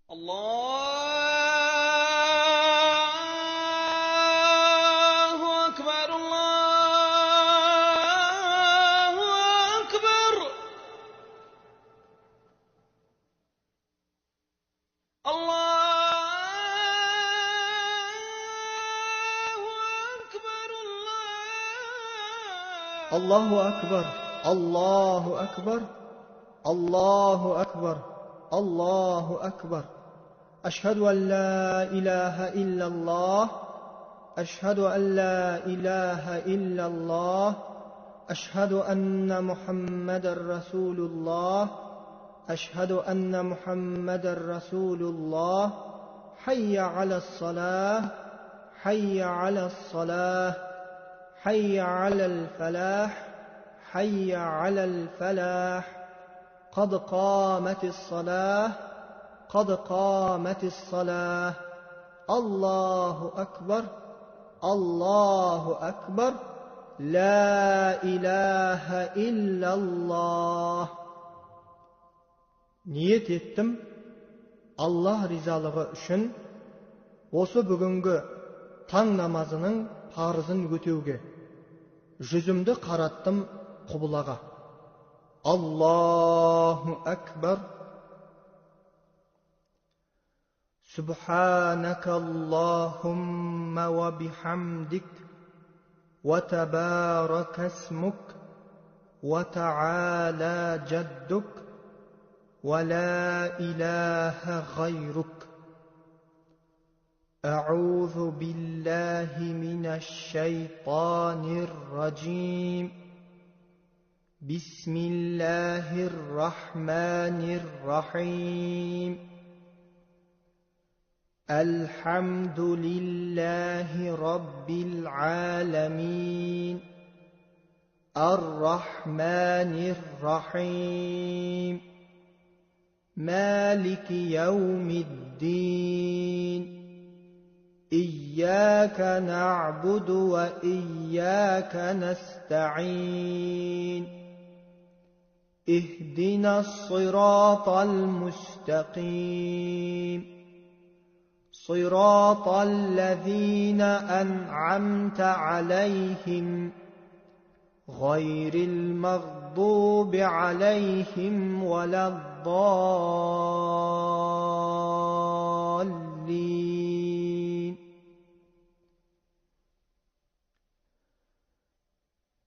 الله أكبر الله أكبر الله أكبر الله أكبر الله أكبر الله أكبر أشهد أن لا إله إلا الله أشهد أن لا إله إلا الله أشهد أن محمد رسول الله أشهد أن محمد رسول الله حي على الصلاة حي على الصلاة حي على الفلاح حي على الفلاح قد قامت الصلاة قد قامت الصلاة الله أكبر الله أكبر لا إله إلا الله. Niyet ettim Allah rizalығы үшін осы бүгінгі таң намазының парызын өтеуге. Жүзімді қараттым құбылаға. Аллаху акбар. Subhanaka Allahumma wa bihamdik wa tabaraka ismuk wa ta'ala jadduk wa la ilaha ghayruk. أعوذ بالله من الشيطان الرجيم. بسم الله الرحمن الرحيم. الحمد لله رب العالمين الرحمن الرحيم مالك يوم الدين إياك نعبد وإياك نستعين اهدنا الصراط المستقيم صراط الذين أنعمت عليهم غير المغضوب عليهم ولا الضالين.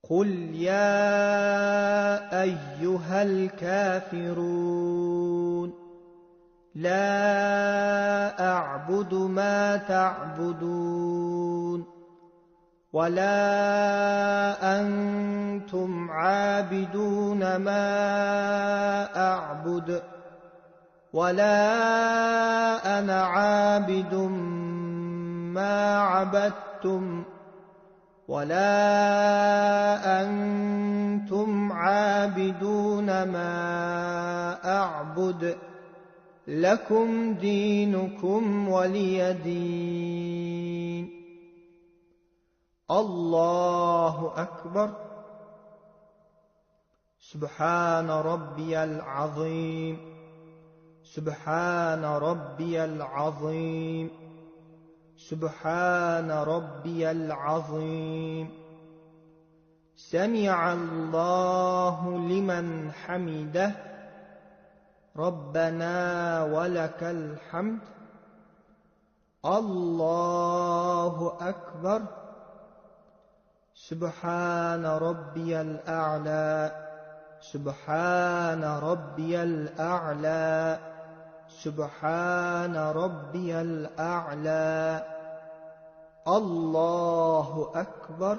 قل يا أيها الكافرون لا أعبد ما تعبدون ولا أنتم عابدون ما أعبد ولا أنا عابد ما عبدتم ولا أنتم عابدون ما أعبد لكم دينكم ولي دين. الله أكبر. سبحان ربي العظيم سبحان ربي العظيم سبحان ربي العظيم. سمع الله لمن حمده ربنا ولك الحمد. الله أكبر. سبحان ربي الأعلى سبحان ربي الأعلى سبحان ربي الأعلى. الله أكبر.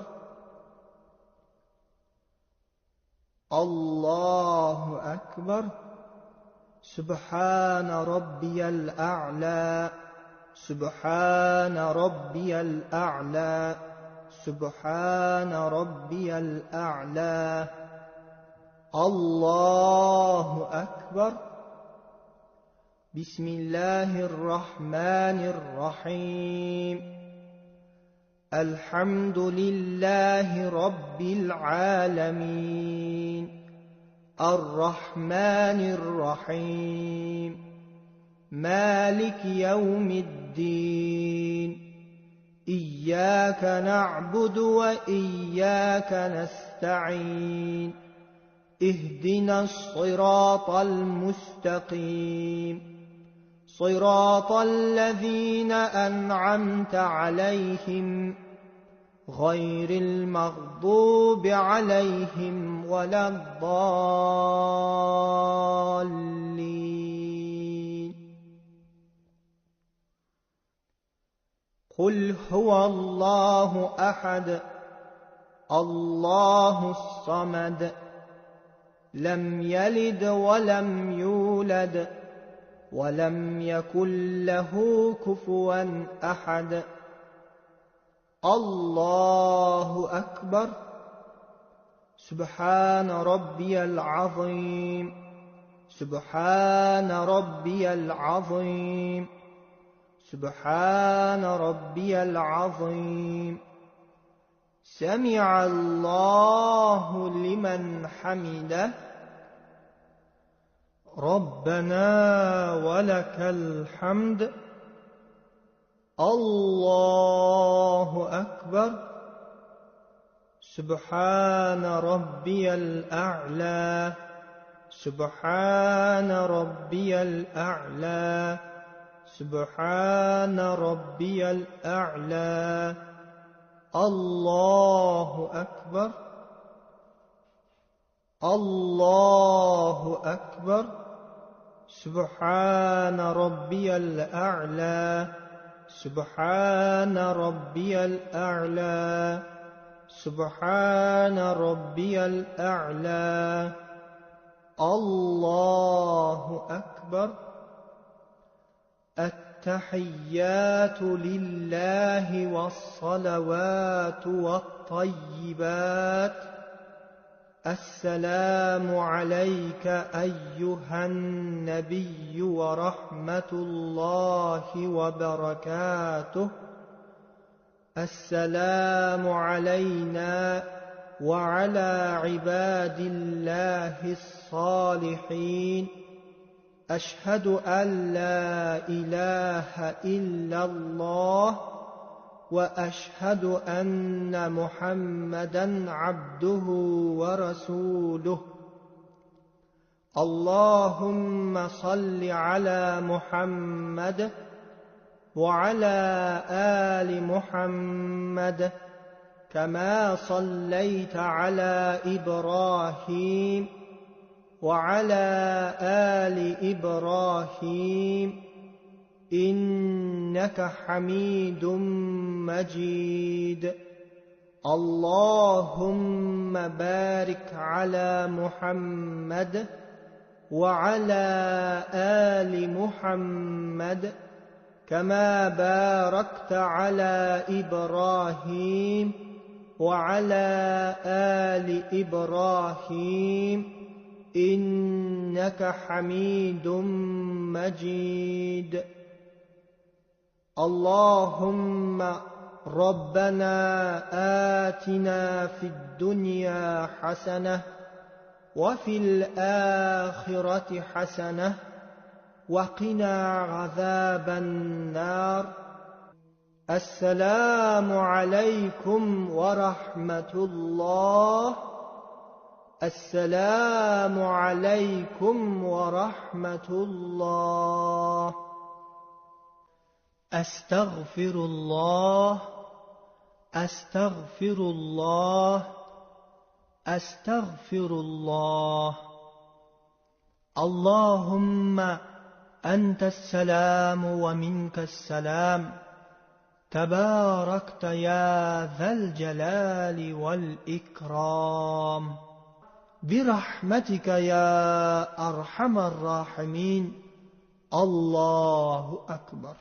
الله أكبر. سبحان ربي الأعلى سبحان ربي الأعلى سبحان ربي الأعلى. الله أكبر. بسم الله الرحمن الرحيم. الحمد لله رب العالمين الرحمن الرحيم مالك يوم الدين إياك نعبد وإياك نستعين اهدنا الصراط المستقيم صراط الذين أنعمت عليهم غير المغضوب عليهم ولا الضالين. قل هو الله أحد الله الصمد لم يلد ولم يولد ولم يكن له كفوا أحد. الله أكبر. سبحان ربي العظيم سبحان ربي العظيم سبحان ربي العظيم. سمع الله لمن حمده. ربنا ولك الحمد. الله أكبر. سبحان ربي الأعلى سبحان ربي الأعلى سبحان ربي الأعلى. الله أكبر. الله أكبر. سبحان ربي الأعلى سبحان ربي الأعلى سبحان ربي الأعلى. الله أكبر. التحيات لله والصلوات والطيبات. السلام عليك أيها النبي ورحمة الله وبركاته. السلام علينا وعلى عباد الله الصالحين. أشهد أن لا إله إلا الله وأشهد أن محمدًا عبده ورسوله. اللهم صل على محمد وعلى آل محمد كما صليت على إبراهيم وعلى آل إبراهيم إنك حميد مجيد. اللهم بارك على محمد وعلى آل محمد كما باركت على إبراهيم وعلى آل إبراهيم إنك حميد مجيد. اللهم ربنا آتنا في الدنيا حسنة وفي الآخرة حسنة وقنا عذاب النار. السلام عليكم ورحمة الله. السلام عليكم ورحمة الله. أستغفر الله أستغفر الله أستغفر الله. اللهم أنت السلام ومنك السلام تباركت يا ذا الجلال والإكرام برحمتك يا أرحم الراحمين. الله أكبر.